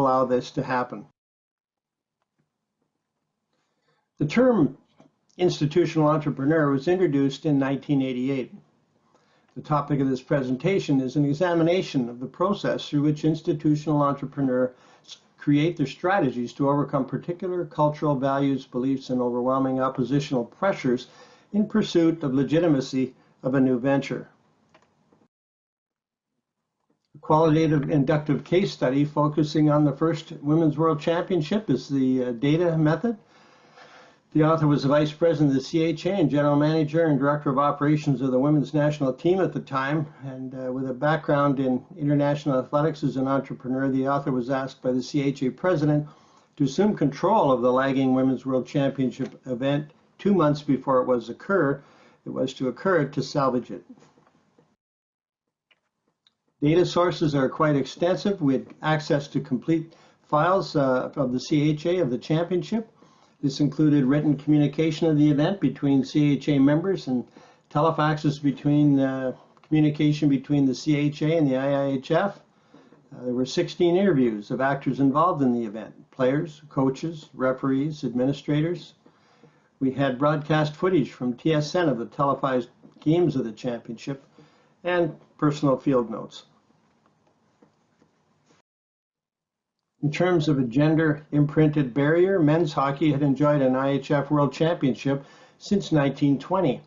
allow this to happen. The term institutional entrepreneur was introduced in 1988. The topic of this presentation is an examination of the process through which institutional entrepreneurs create their strategies to overcome particular cultural values, beliefs, and overwhelming oppositional pressures in pursuit of legitimacy of a new venture. A qualitative inductive case study focusing on the first Women's World Championship is the data method. The author was the vice president of the CHA and general manager and director of operations of the women's national team at the time. And with a background in international athletics as an entrepreneur, the author was asked by the CHA president to assume control of the lagging Women's World Championship event 2 months before it was to occur to salvage it. Data sources are quite extensive. We had access to complete files of the CHA of the championship. This included written communication of the event between CHA members and telefaxes between communication between the CHA and the IIHF. There were 16 interviews of actors involved in the event: players, coaches, referees, administrators. We had broadcast footage from TSN of the televised games of the championship and personal field notes. In terms of a gender imprinted barrier, men's hockey had enjoyed an IHF World Championship since 1920.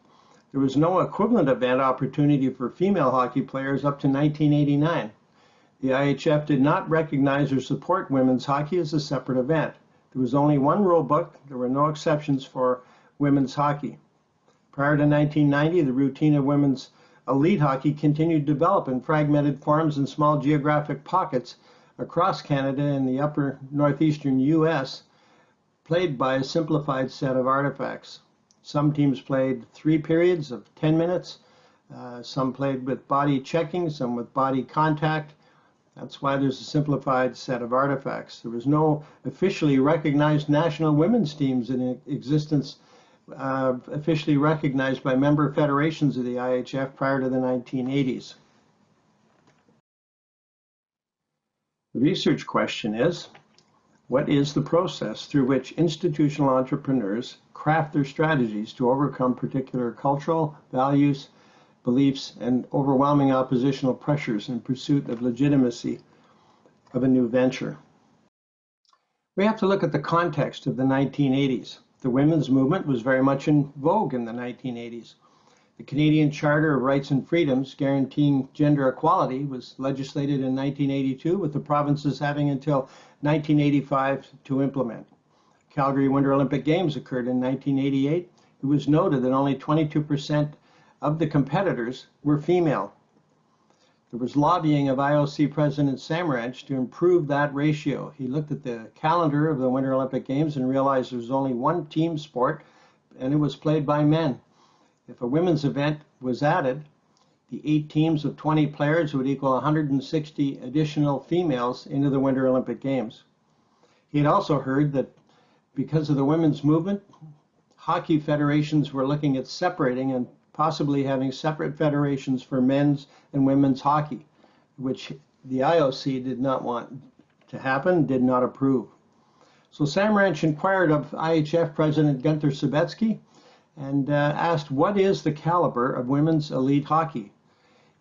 There was no equivalent event opportunity for female hockey players up to 1989. The IHF did not recognize or support women's hockey as a separate event. There was only one rule book. There were no exceptions for women's hockey. Prior to 1990, the routine of women's elite hockey continued to develop in fragmented forms in small geographic pockets across Canada and the upper northeastern US, played by a simplified set of artifacts. Some teams played 3 periods of 10 minutes. Some played with body checking, some with body contact. That's why there's a simplified set of artifacts. There was no officially recognized national women's teams in existence, officially recognized by member federations of the IHF prior to the 1980s. The research question is, what is the process through which institutional entrepreneurs craft their strategies to overcome particular cultural values, beliefs, and overwhelming oppositional pressures in pursuit of legitimacy of a new venture? We have to look at the context of the 1980s. The women's movement was very much in vogue in the 1980s. The Canadian Charter of Rights and Freedoms guaranteeing gender equality was legislated in 1982, with the provinces having until 1985 to implement. Calgary Winter Olympic Games occurred in 1988. It was noted that only 22% of the competitors were female. There was lobbying of IOC President Samaranch to improve that ratio. He looked at the calendar of the Winter Olympic Games and realized there was only one team sport, and it was played by men. If a women's event was added, the 8 teams of 20 players would equal 160 additional females into the Winter Olympic Games. He had also heard that because of the women's movement, hockey federations were looking at separating and possibly having separate federations for men's and women's hockey, which the IOC did not want to happen, did not approve. So Samaranch inquired of IHF President Gunther Sabetsky and asked, what is the caliber of women's elite hockey?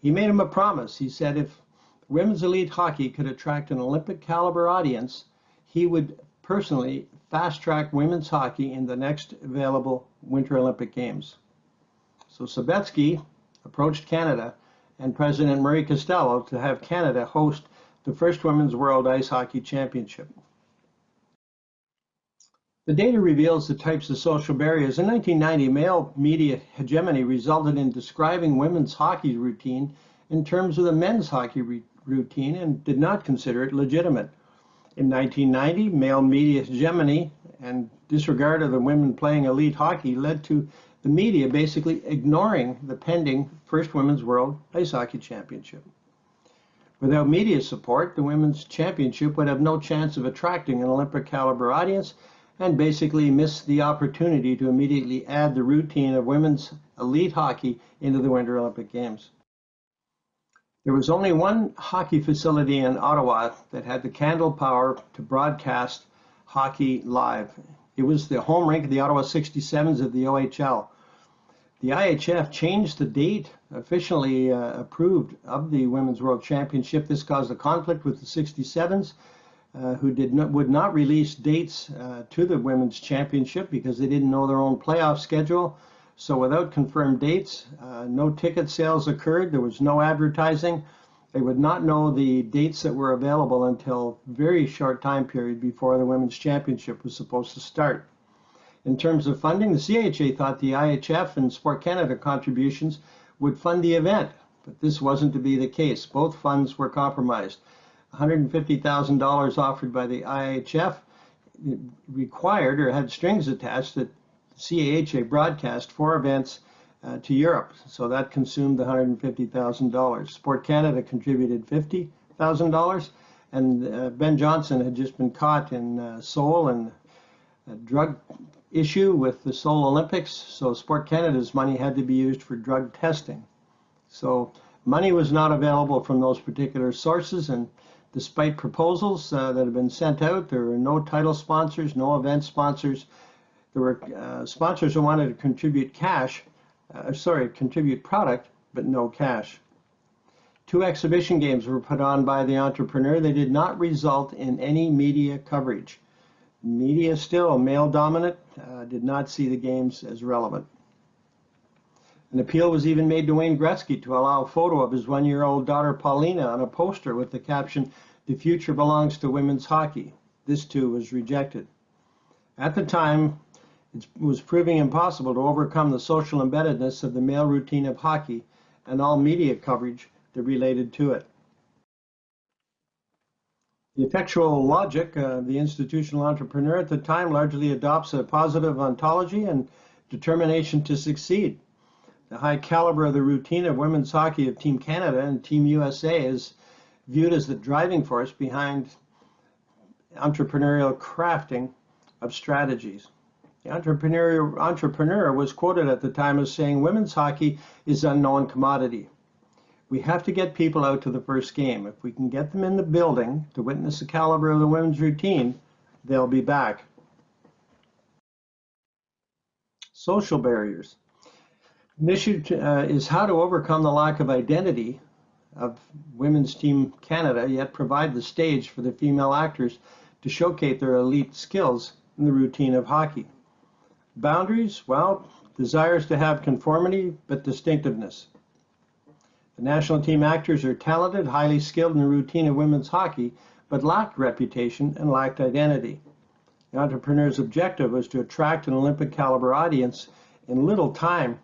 He made him a promise. He said if women's elite hockey could attract an Olympic caliber audience, he would personally fast-track women's hockey in the next available Winter Olympic Games. So Sabetsky approached Canada and President Murray Costello to have Canada host the first Women's World Ice Hockey Championship. The data reveals the types of social barriers. In 1990, male media hegemony resulted in describing women's hockey routine in terms of the men's hockey routine and did not consider it legitimate. In 1990, male media hegemony and disregard of the women playing elite hockey led to the media basically ignoring the pending first Women's World Ice Hockey Championship. Without media support, the Women's Championship would have no chance of attracting an Olympic caliber audience and basically miss the opportunity to immediately add the routine of women's elite hockey into the Winter Olympic Games. There was only one hockey facility in Ottawa that had the candle power to broadcast hockey live. It was the home rink of the Ottawa 67s of the OHL. The IHF changed the date officially approved of the Women's World Championship. This caused a conflict with the 67s, who would not release dates to the Women's Championship because they didn't know their own playoff schedule. So without confirmed dates, no ticket sales occurred. There was no advertising. They would not know the dates that were available until a very short time period before the Women's Championship was supposed to start. In terms of funding, the CHA thought the IHF and Sport Canada contributions would fund the event, but this wasn't to be the case. Both funds were compromised. $150,000 offered by the IHF required or had strings attached that CAHA broadcast 4 events to Europe, so that consumed the $150,000. Sport Canada contributed $50,000, and Ben Johnson had just been caught in Seoul and a drug issue with the Seoul Olympics, so Sport Canada's money had to be used for drug testing. So money was not available from those particular sources, and despite proposals that have been sent out, there were no title sponsors, no event sponsors. There were sponsors who wanted to contribute contribute product, but no cash. 2 exhibition games were put on by the Entrepreneur. They did not result in any media coverage. Media, still male dominant, did not see the games as relevant. An appeal was even made to Wayne Gretzky to allow a photo of his 1-year-old daughter Paulina on a poster with the caption, "The future belongs to women's hockey." This too was rejected. At the time, it was proving impossible to overcome the social embeddedness of the male routine of hockey and all media coverage that related to it. The effectual logic of the institutional entrepreneur at the time largely adopts a positive ontology and determination to succeed. The high caliber of the routine of women's hockey of Team Canada and Team USA is viewed as the driving force behind entrepreneurial crafting of strategies. The entrepreneur was quoted at the time as saying, "Women's hockey is an unknown commodity. We have to get people out to the first game. If we can get them in the building to witness the caliber of the women's routine, they'll be back." Social barriers. The issue is how to overcome the lack of identity of Women's Team Canada, yet provide the stage for the female actors to showcase their elite skills in the routine of hockey. Boundaries, well, desires to have conformity, but distinctiveness. The national team actors are talented, highly skilled in the routine of women's hockey, but lacked reputation and lacked identity. The Entrepreneur's objective was to attract an Olympic caliber audience in little time.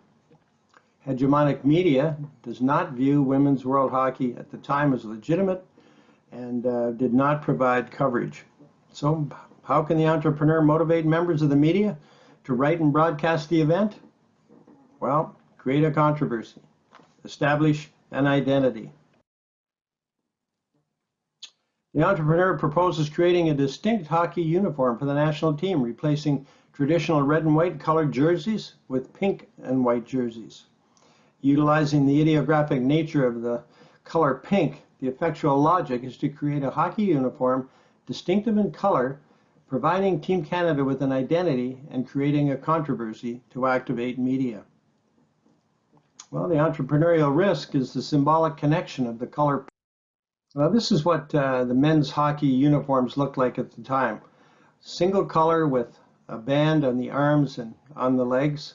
Hegemonic media does not view women's world hockey at the time as legitimate and did not provide coverage. So how can the Entrepreneur motivate members of the media to write and broadcast the event? Well, create a controversy, establish an identity. The Entrepreneur proposes creating a distinct hockey uniform for the national team, replacing traditional red and white colored jerseys with pink and white jerseys. Utilizing the ideographic nature of the color pink, the effectual logic is to create a hockey uniform distinctive in color, providing Team Canada with an identity and creating a controversy to activate media. Well, the entrepreneurial risk is the symbolic connection of the color. Well, this is what the men's hockey uniforms looked like at the time. Single color with a band on the arms and on the legs.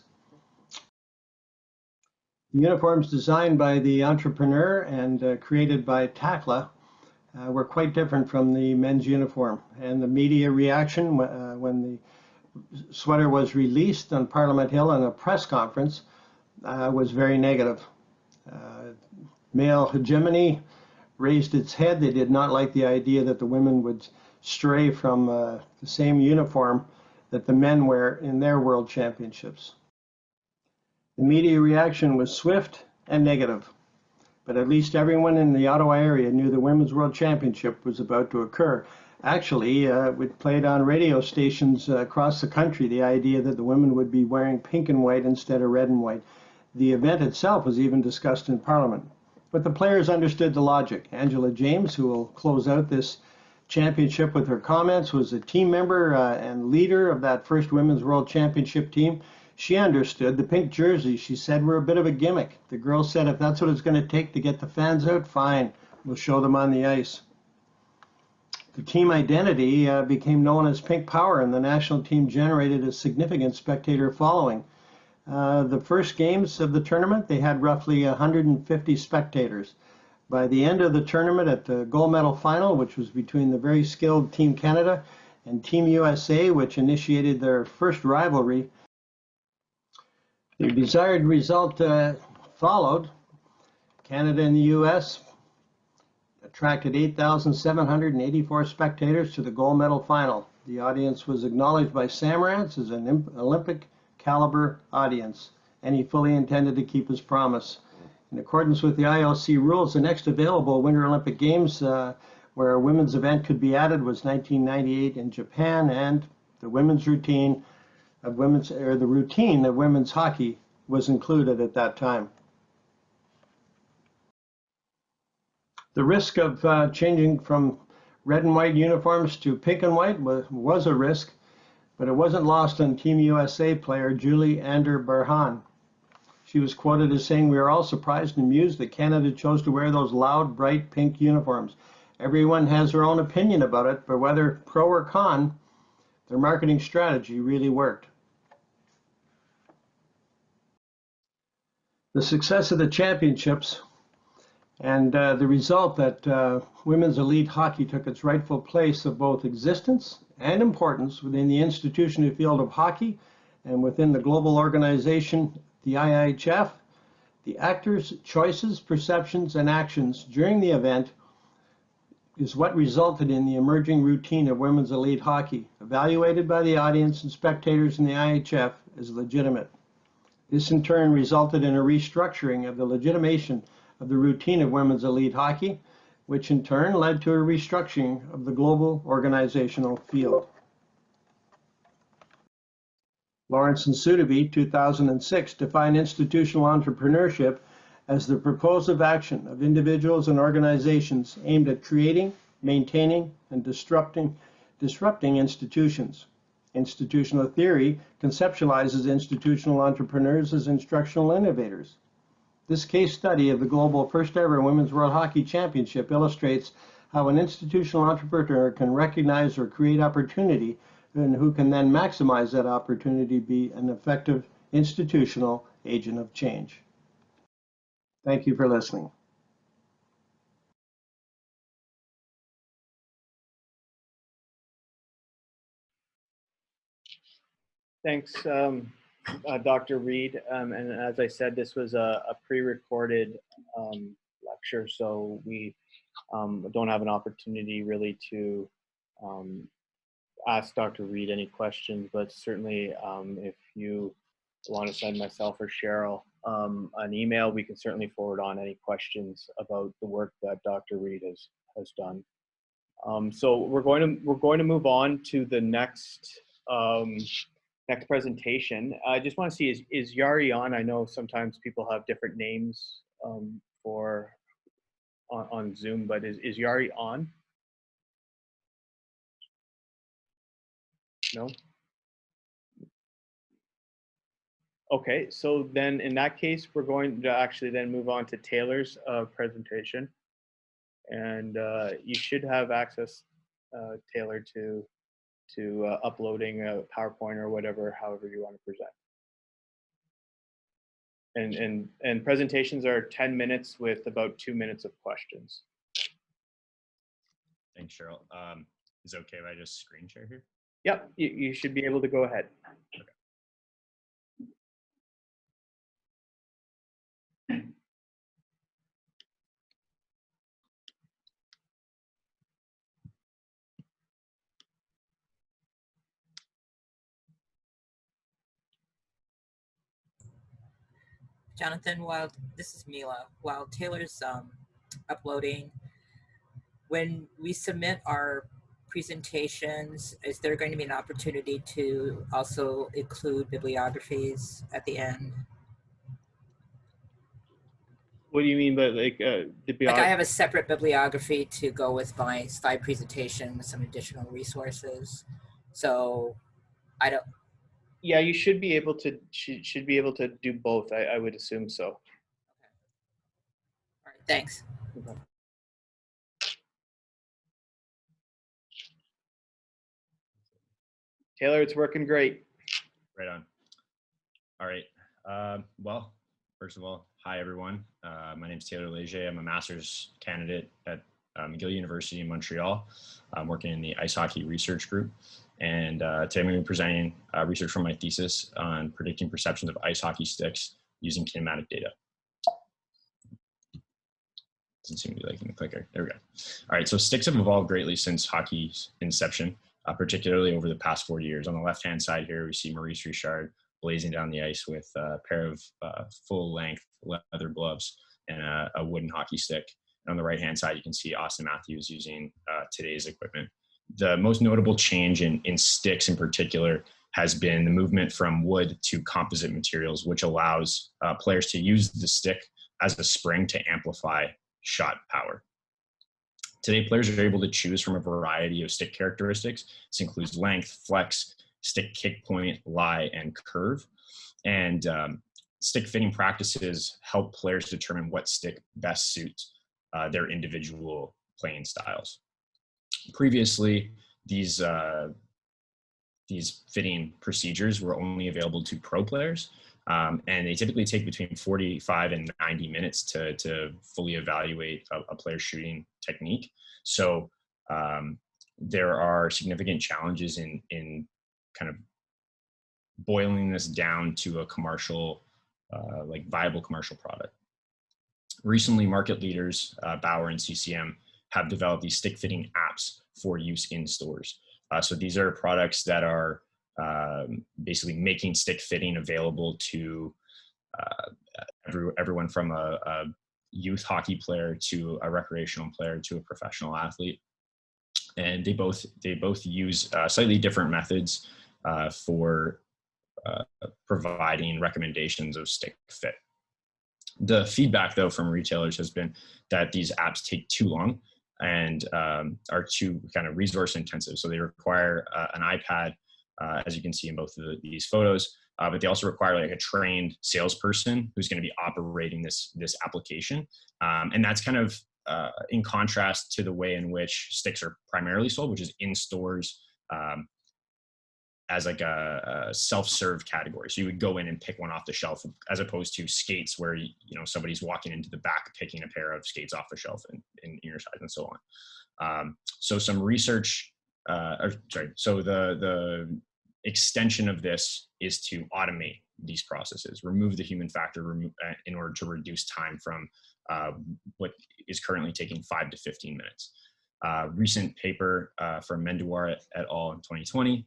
The uniforms designed by the Entrepreneur and created by TACLA were quite different from the men's uniform. And the media reaction when the sweater was released on Parliament Hill in a press conference was very negative. Male hegemony raised its head. They did not like the idea that the women would stray from the same uniform that the men wear in their world championships. The media reaction was swift and negative, but at least everyone in the Ottawa area knew the Women's World Championship was about to occur. Actually, it played on radio stations across the country, the idea that the women would be wearing pink and white instead of red and white. The event itself was even discussed in Parliament. but the players understood the logic. Angela James, who will close out this championship with her comments, was a team member and leader of that first Women's World Championship team. She understood the pink jerseys, she said, were a bit of a gimmick. The girls said, if that's what it's going to take to get the fans out, fine, we'll show them on the ice. The team identity became known as Pink Power, and the national team generated a significant spectator following. The first games of the tournament, they had roughly 150 spectators. By the end of the tournament, at the gold medal final, which was between the very skilled Team Canada and Team USA, which initiated their first rivalry, the desired result followed. Canada and the US attracted 8,784 spectators to the gold medal final. The audience was acknowledged by Samrance as an Olympic caliber audience, and he fully intended to keep his promise. In accordance with the IOC rules, the next available Winter Olympic Games where a women's event could be added was 1998 in Japan, and the routine of women's hockey was included at that time. The risk of changing from red and white uniforms to pink and white was a risk, but it wasn't lost on Team USA player Julie Ander-Barhan. She was quoted as saying, "We are all surprised and amused that Canada chose to wear those loud, bright pink uniforms. Everyone has their own opinion about it, but whether pro or con, their marketing strategy really worked." The success of the championships and the result that women's elite hockey took its rightful place of both existence and importance within the institutional field of hockey and within the global organization, the IIHF, the actors' choices, perceptions, and actions during the event is what resulted in the emerging routine of women's elite hockey, evaluated by the audience and spectators in the IIHF as legitimate. This in turn resulted in a restructuring of the legitimation of the routine of women's elite hockey, which in turn led to a restructuring of the global organizational field. Lawrence and Sotheby, 2006, defined institutional entrepreneurship as the propulsive action of individuals and organizations aimed at creating, maintaining, and disrupting institutions. Institutional theory conceptualizes institutional entrepreneurs as instructional innovators. This case study of the global first ever Women's World Hockey Championship illustrates how an institutional entrepreneur can recognize or create opportunity and who can then maximize that opportunity, be an effective institutional agent of change. Thank you for listening. Thanks, Dr. Reid. And as I said, this was a pre-recorded lecture, so we don't have an opportunity really to ask Dr. Reid any questions, but certainly if you want to send myself or Cheryl an email, we can certainly forward on any questions about the work that Dr. Reid has done. So we're going to move on to the next presentation. I just want to see, is Jyri on? I know sometimes people have different names on Zoom, but is Jyri on? No? Okay, so then in that case, we're going to actually then move on to Taylor's presentation. And you should have access, Taylor, to uploading a PowerPoint or whatever, however you want to present. And presentations are 10 minutes with about 2 minutes of questions. Thanks, Cheryl. Is it okay if I just screen share here? Yep, you should be able to go ahead. Okay. Jonathan, this is Mila, while Taylor's uploading, when we submit our presentations, is there going to be an opportunity to also include bibliographies at the end? What do you mean by like Like I have a separate bibliography to go with my slide presentation with some additional resources. So I don't. Yeah, you should be able to should be able to do both. I would assume so. All right, thanks. Okay. Taylor, it's working great. Right on. All right. Well, first of all, hi everyone. My name is Taylor Leger. I'm a master's candidate at McGill University in Montreal. I'm working in the ice hockey research group. And today I'm going to be presenting research from my thesis on predicting perceptions of ice hockey sticks using kinematic data. Doesn't seem to be liking the clicker. There we go. All right, so sticks have evolved greatly since hockey's inception, particularly over the past 40 years. On the left-hand side here, we see Maurice Richard blazing down the ice with a pair of full-length leather gloves and a wooden hockey stick. And on the right-hand side, you can see Austin Matthews using today's equipment. The most notable change in sticks in particular has been the movement from wood to composite materials, which allows players to use the stick as a spring to amplify shot power. Today, players are able to choose from a variety of stick characteristics. This includes length, flex, stick kick point, lie, and curve. And stick fitting practices help players determine what stick best suits their individual playing styles. Previously, these fitting procedures were only available to pro players, and they typically take between 45 and 90 minutes to fully evaluate a player's shooting technique. So there are significant challenges in kind of boiling this down to a commercial, like viable commercial product. Recently, market leaders, Bauer and CCM, have developed these stick fitting apps for use in stores. So these are products that are basically making stick fitting available to everyone from a youth hockey player to a recreational player to a professional athlete. And they both use slightly different methods for providing recommendations of stick fit. The feedback, though, from retailers has been that these apps take too long and are too kind of resource intensive. So they require an iPad, as you can see in both of these photos, but they also require like a trained salesperson who's going to be operating this application. And that's kind of in contrast to the way in which sticks are primarily sold, which is in stores as like a self-serve category. So you would go in and pick one off the shelf, as opposed to skates where somebody's walking into the back picking a pair of skates off the shelf in your size and so on. So some research, so the extension of this is to automate these processes, remove the human factor in order to reduce time from what is currently taking 5 to 15 minutes. Recent paper from Menduar et al. In 2020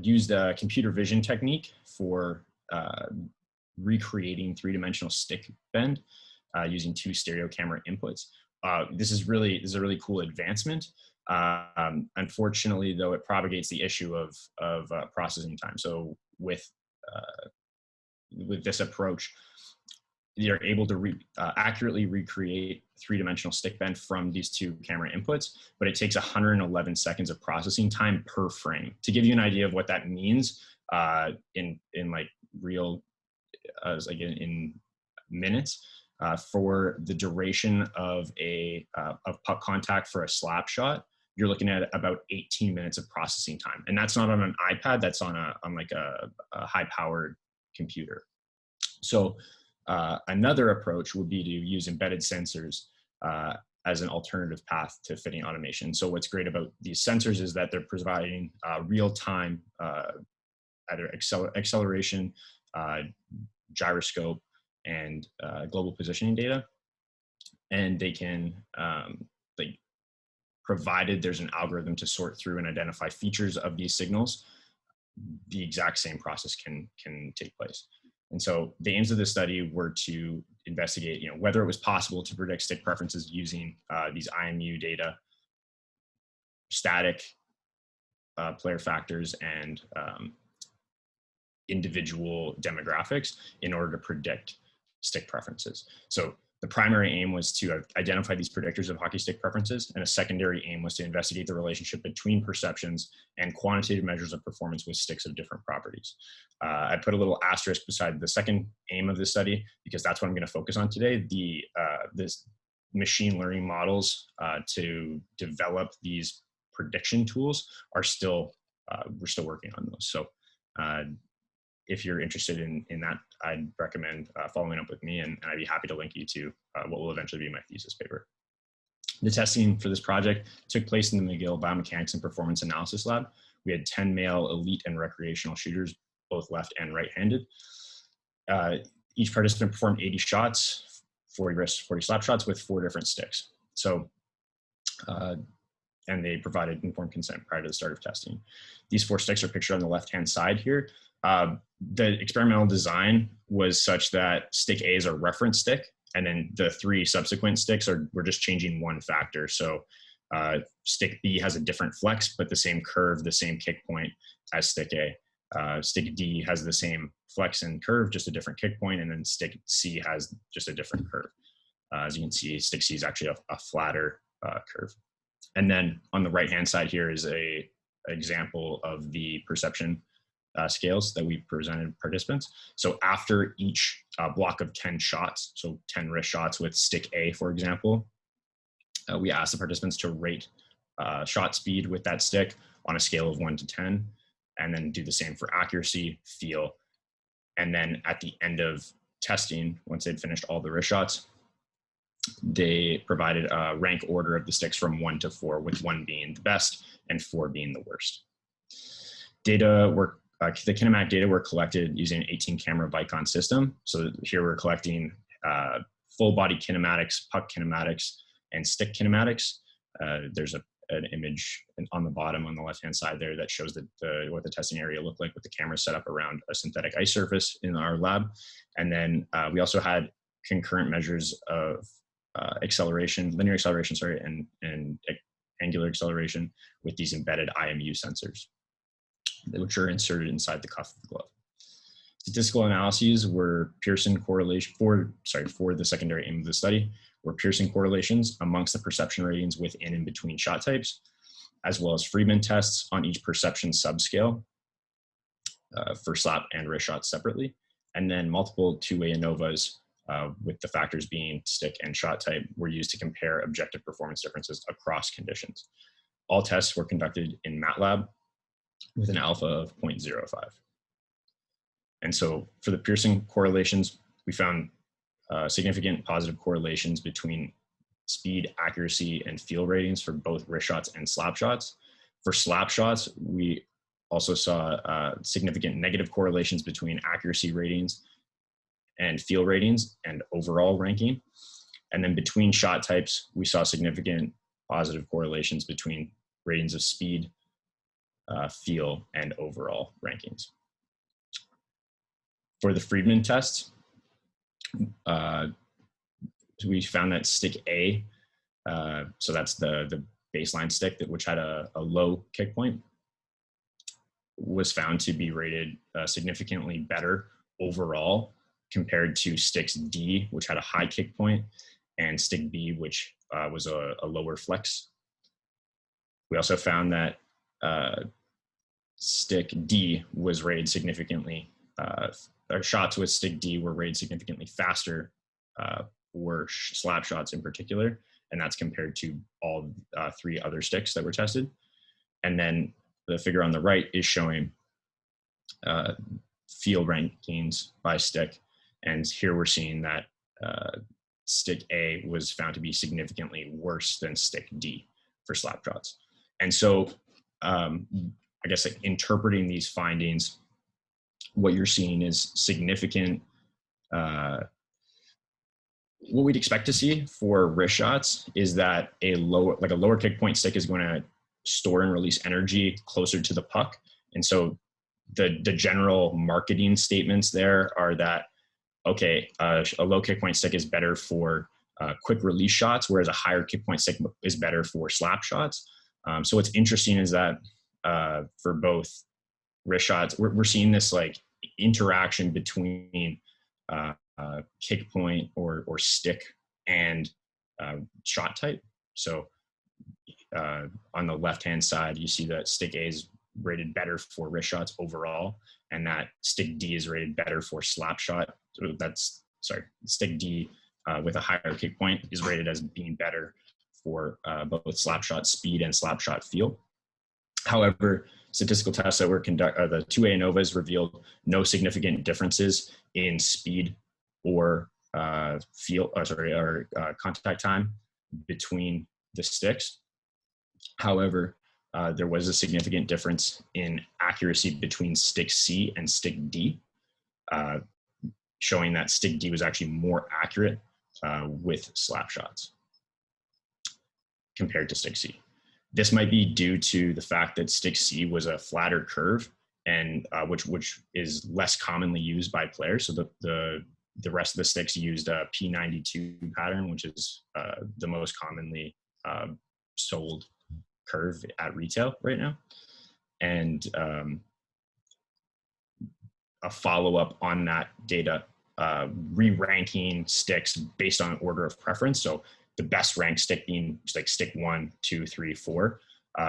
used a computer vision technique for recreating three-dimensional stick bend using 2 stereo camera inputs. This is a really cool advancement. Unfortunately, though, it propagates the issue of processing time. So with this approach, you're able to accurately recreate three-dimensional stick bend from these 2 camera inputs, but it takes 111 seconds of processing time per frame. To give you an idea of what that means in like real, like in minutes, for the duration of of puck contact for a slap shot, you're looking at about 18 minutes of processing time, and that's not on an iPad. That's on like a high-powered computer. So another approach would be to use embedded sensors as an alternative path to fitting automation. So what's great about these sensors is that they're providing real-time either acceleration, gyroscope, and global positioning data. And they can, provided there's an algorithm to sort through and identify features of these signals, the exact same process can take place. And so the aims of this study were to investigate, whether it was possible to predict stick preferences using these IMU data, static player factors, and individual demographics in order to predict stick preferences. So the primary aim was to identify these predictors of hockey stick preferences, and a secondary aim was to investigate the relationship between perceptions and quantitative measures of performance with sticks of different properties. I put a little asterisk beside the second aim of this study because that's what I'm going to focus on today. This machine learning models to develop these prediction tools are still, we're still working on those. So if you're interested in that, I'd recommend following up with me, and I'd be happy to link you to what will eventually be my thesis paper. The testing for this project took place in the McGill Biomechanics and Performance Analysis Lab. We had 10 male elite and recreational shooters, both left and right-handed. Each participant performed 80 shots, 40 wrist, 40 slap shots with 4 different sticks. So, and they provided informed consent prior to the start of testing. These 4 sticks are pictured on the left-hand side here. The experimental design was such that stick A is a reference stick, and then the 3 subsequent sticks we're just changing one factor. So stick B has a different flex, but the same curve, the same kick point as stick A. Stick D has the same flex and curve, just a different kick point, and then stick C has just a different curve. As you can see, stick C is actually a flatter curve. And then on the right-hand side here is a example of the perception scales that we presented participants. So after each block of 10 shots, so 10 wrist shots with stick A, for example, we asked the participants to rate shot speed with that stick on a scale of 1 to 10, and then do the same for accuracy, feel. And then at the end of testing, once they'd finished all the wrist shots, they provided a rank order of the sticks from 1 to 4, with 1 being the best and 4 being the worst. Data were the kinematic data were collected using an 18 camera Vicon system. So here we're collecting full body kinematics, puck kinematics, and stick kinematics. There's an image on the bottom on the left-hand side there that shows what the testing area looked like with the camera set up around a synthetic ice surface in our lab. And then we also had concurrent measures of acceleration, linear acceleration, sorry, and angular acceleration with these embedded IMU sensors, which are inserted inside the cuff of the glove. Statistical analyses were Pearson correlation for the secondary aim of the study were Pearson correlations amongst the perception ratings within and between shot types, as well as Friedman tests on each perception subscale for slap and wrist shots separately, and then multiple two-way ANOVAs with the factors being stick and shot type were used to compare objective performance differences across conditions. All tests were conducted in MATLAB with an alpha of 0.05. And so for the Pearson correlations, we found significant positive correlations between speed, accuracy, and feel ratings for both wrist shots and slap shots. For slap shots, we also saw significant negative correlations between accuracy ratings and feel ratings and overall ranking. And then between shot types, we saw significant positive correlations between ratings of speed, feel, and overall rankings. For the Friedman test, we found that stick A, so that's the baseline stick which had a low kick point, was found to be rated significantly better overall compared to sticks D, which had a high kick point, and stick B, which was a lower flex. We also found that stick D was rated significantly, or shots with stick D were rated significantly faster for slap shots in particular, and that's compared to all 3 other sticks that were tested. And then the figure on the right is showing field rankings by stick, and here we're seeing that stick A was found to be significantly worse than stick D for slap shots. And so I guess like interpreting these findings, what you're seeing is significant, what we'd expect to see for wrist shots is that a lower kick point stick is going to store and release energy closer to the puck. And so the general marketing statements there are that, okay, a low kick point stick is better for quick release shots, whereas a higher kick point stick is better for slap shots. So what's interesting is that for both wrist shots, we're seeing this like interaction between kick point or stick and shot type. So on the left-hand side, you see that stick A is rated better for wrist shots overall, and that stick D is rated better for slap shot. So stick D with a higher kick point is rated as being better for both slap shot speed and slap shot feel. However, statistical tests that were conducted, the 2A ANOVAs revealed no significant differences in speed or contact time between the sticks. However, there was a significant difference in accuracy between stick C and stick D, showing that stick D was actually more accurate with slap shots compared to stick C. This might be due to the fact that stick C was a flatter curve, and which is less commonly used by players. So the rest of the sticks used a P92 pattern, which is the most commonly sold curve at retail right now. And a follow-up on that data, re-ranking sticks based on order of preference. So the best ranked stick being like stick 1, 2, 3, 4,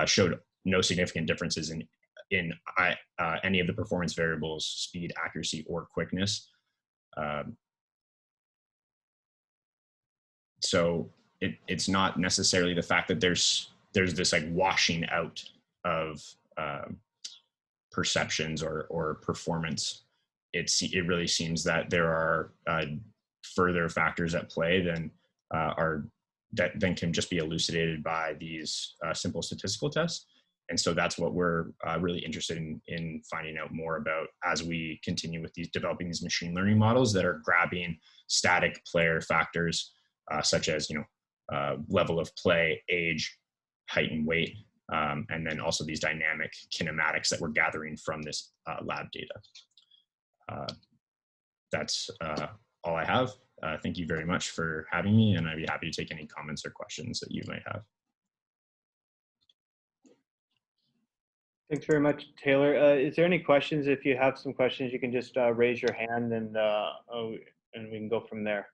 showed no significant differences in any of the performance variables, speed, accuracy, or quickness. So it's not necessarily the fact that there's this like washing out of perceptions or performance. It really seems that there are further factors at play than can just be elucidated by these simple statistical tests. And so that's what we're really interested in finding out more about as we continue with developing these machine learning models that are grabbing static player factors such as level of play, age, height, and weight, and then also these dynamic kinematics that we're gathering from this lab data. That's all I have. Thank you very much for having me, and I'd be happy to take any comments or questions that you might have. Thanks very much, Taylor. Is there any questions? If you have some questions, you can just raise your hand and we can go from there.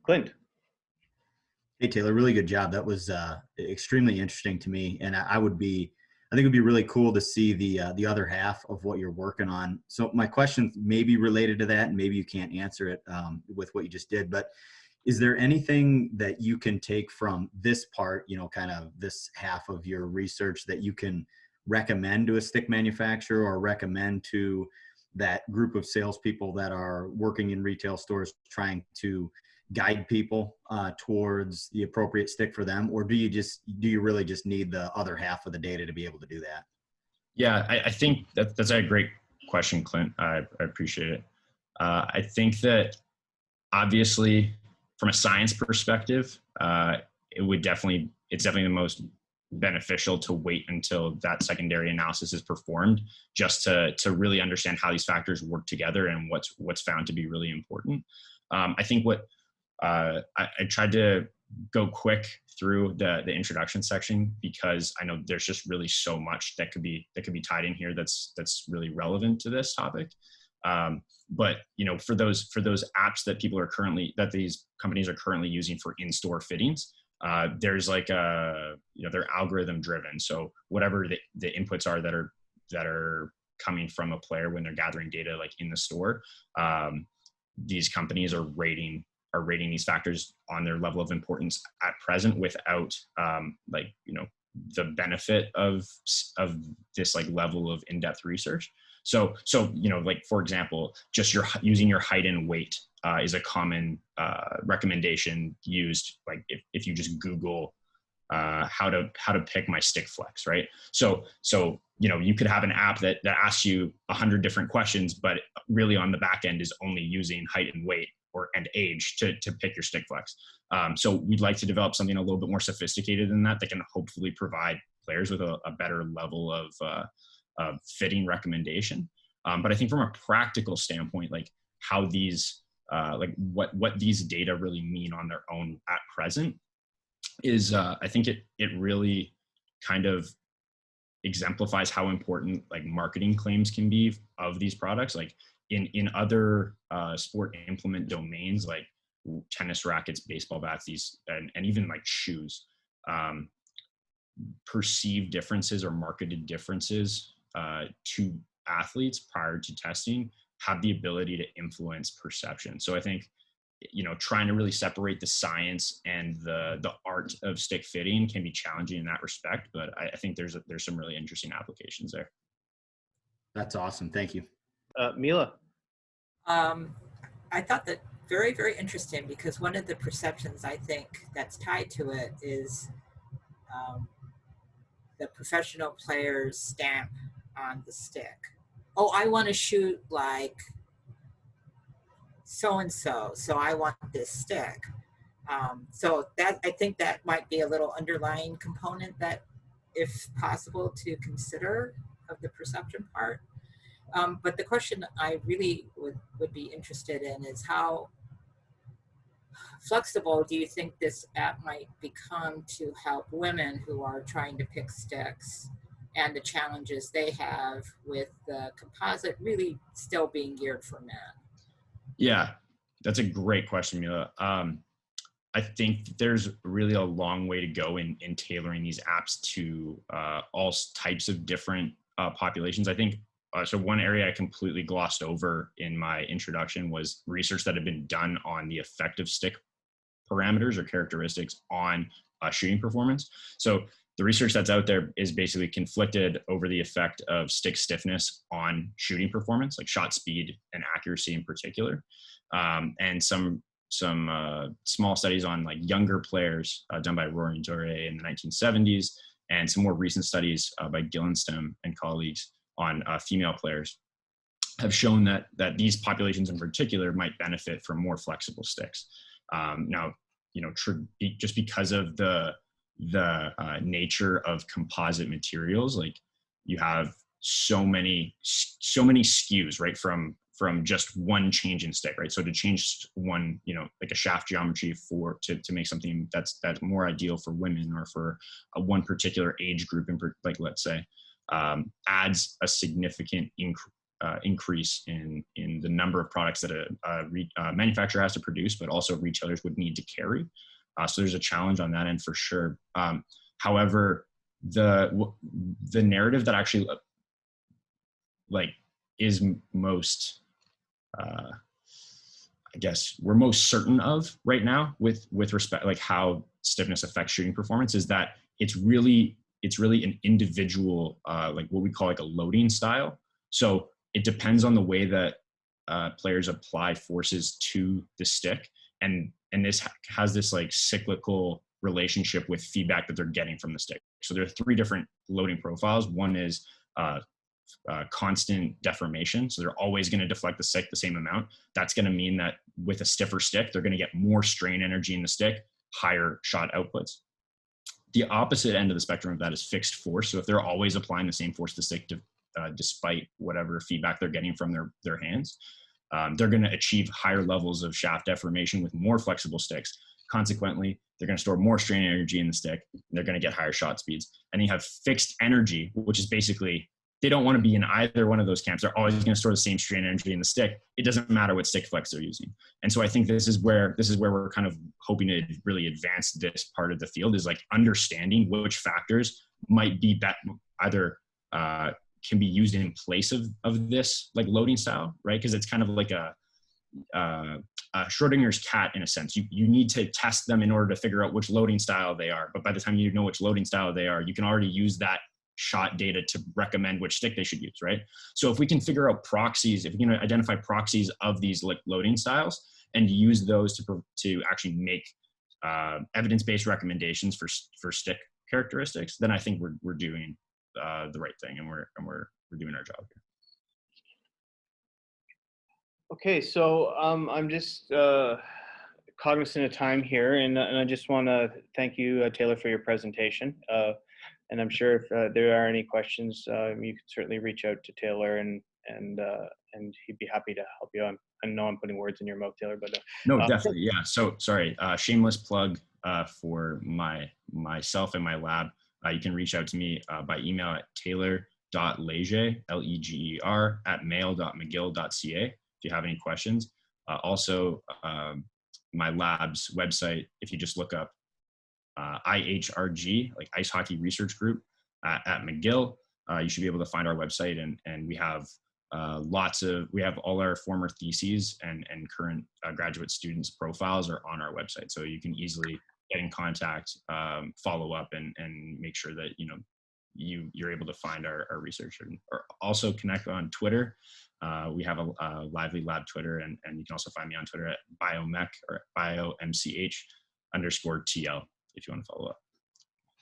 Clint. Hey, Taylor, really good job. That was extremely interesting to me. And I think it'd be really cool to see the other half of what you're working on. So my question may be related to that, and maybe you can't answer it with what you just did, but is there anything that you can take from this part, kind of this half of your research that you can recommend to a stick manufacturer or recommend to that group of salespeople that are working in retail stores trying to guide people towards the appropriate stick for them? Or do you really just need the other half of the data to be able to do that? Yeah, I think that's a great question, Clint. I appreciate it. I think that obviously from a science perspective, it's definitely the most beneficial to wait until that secondary analysis is performed, just to really understand how these factors work together and what's found to be really important. I think what I tried to go quick through the introduction section because I know there's just really so much that could be tied in here that's really relevant to this topic. But for those apps that these companies are currently using for in-store fittings, there's like they're algorithm driven. So whatever the inputs are that are coming from a player when they're gathering data like in the store, these companies are rating these factors on their level of importance at present without the benefit of this like level of in-depth research. So like for example, just using your height and weight is a common recommendation used. Like if you just Google how to pick my stick flex, right? So you could have an app that asks you 100 different questions, but really on the back end is only using height and weight and age to pick your stick flex. So we'd like to develop something a little bit more sophisticated than that can hopefully provide players with a better level of fitting recommendation. But I think from a practical standpoint, like how these, what these data really mean on their own at present is, I think it really kind of exemplifies how important like marketing claims can be of these products. Like in other sport implement domains like tennis rackets, baseball bats, and even like shoes, perceived differences or marketed differences to athletes prior to testing have the ability to influence perception. So I think, trying to really separate the science and the art of stick fitting can be challenging in that respect, but I think there's some really interesting applications there. That's awesome. Thank you. Mila. I thought that very, very interesting, because one of the perceptions I think that's tied to it is the professional player's stamp on the stick. Oh, I want to shoot like so-and-so, so I want this stick. So that, I think that might be a little underlying component that, if possible, to consider of the perception part. But the question I really would be interested in is how flexible do you think this app might become to help women who are trying to pick sticks and the challenges they have with the composite really still being geared for men? Yeah, that's a great question, Mila. I think there's really a long way to go in tailoring these apps to all types of different populations. I think, so one area I completely glossed over in my introduction was research that had been done on the effect of stick parameters or characteristics on shooting performance. So the research that's out there is basically conflicted over the effect of stick stiffness on shooting performance, like shot speed and accuracy in particular. And some small studies on like younger players done by Rory and Jyri in the 1970s, and some more recent studies by Gillenstem and colleagues on female players have shown that these populations in particular might benefit from more flexible sticks. Now, just because of the nature of composite materials, like you have so many SKUs, right? From just one change in stick, right? So to change one, like a shaft geometry to make something that's more ideal for women or for one particular age group, like let's say, adds a significant increase in the number of products that a manufacturer has to produce, but also retailers would need to carry. So there's a challenge on that end for sure. However, the narrative that actually is most, I guess we're most certain of right now with respect, like how stiffness affects shooting performance, is that it's really an individual, like what we call like a loading style. So it depends on the way that players apply forces to the stick, and this has this like cyclical relationship with feedback that they're getting from the stick. So there are three different loading profiles. One is constant deformation. So they're always going to deflect the stick the same amount. That's going to mean that with a stiffer stick, they're going to get more strain energy in the stick, higher shot outputs. The opposite end of the spectrum of that is fixed force. So if they're always applying the same force to the stick despite whatever feedback they're getting from their hands, they're going to achieve higher levels of shaft deformation with more flexible sticks. Consequently, they're going to store more strain energy in the stick, and they're going to get higher shot speeds. And you have fixed energy, which is basically, they don't want to be in either one of those camps. They're always going to store the same strain energy in the stick. It doesn't matter what stick flex they're using. And so I think this is where we're kind of hoping to really advance this part of the field, is like understanding which factors might be either can be used in place of this like loading style, right? Because it's kind of like a Schrodinger's cat in a sense. You need to test them in order to figure out which loading style they are. But by the time you know which loading style they are, you can already use that shot data to recommend which stick they should use, right? So if we can figure out proxies, if we can identify proxies of these like loading styles and use those to actually make evidence-based recommendations for stick characteristics, then I think we're doing the right thing, and we're doing our job here. Okay, so I'm just cognizant of time here, and I just want to thank you, Taylor, for your presentation. And I'm sure if there are any questions, you can certainly reach out to Taylor, and he'd be happy to help you. I know I'm putting words in your mouth, Taylor, but no, definitely, yeah. So sorry, shameless plug for myself and my lab. You can reach out to me by email at taylor.leger, Leger, @mail.mcgill.ca. if you have any questions. Also, my lab's website, if you just look up IHRG, like Ice Hockey Research Group at McGill, you should be able to find our website, and we have we have all our former theses and current graduate students' profiles are on our website. So you can easily get in contact, follow up, and make sure that, you know, you're able to find our research, or also connect on Twitter. We have a Lively Lab Twitter, and you can also find me on Twitter at biomech or biomch_TL if you want to follow up.